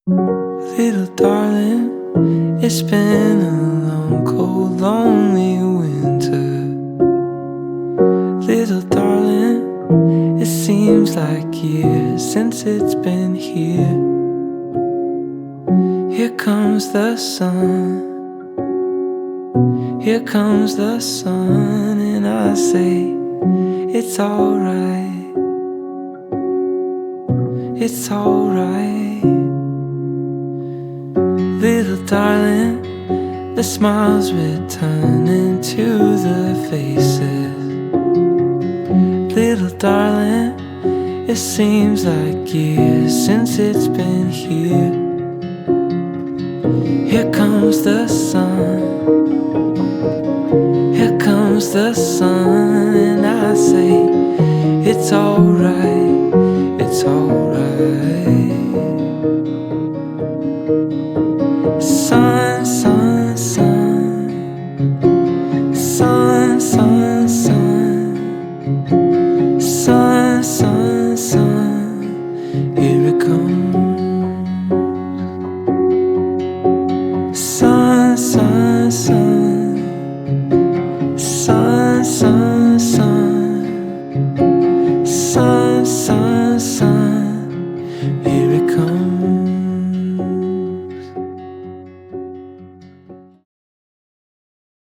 Little darling, it's been a long, cold, lonely winter. Little darling, it seems like years since it's been here. Here comes the sun, here comes the sun, and I say, it's alright, it's alright. Little darling, the smiles returning to the faces. Little darling, it seems like years since it's been here. Here comes the sun, here comes the sun, and I say, it's alright, it's alright. Sun, sun.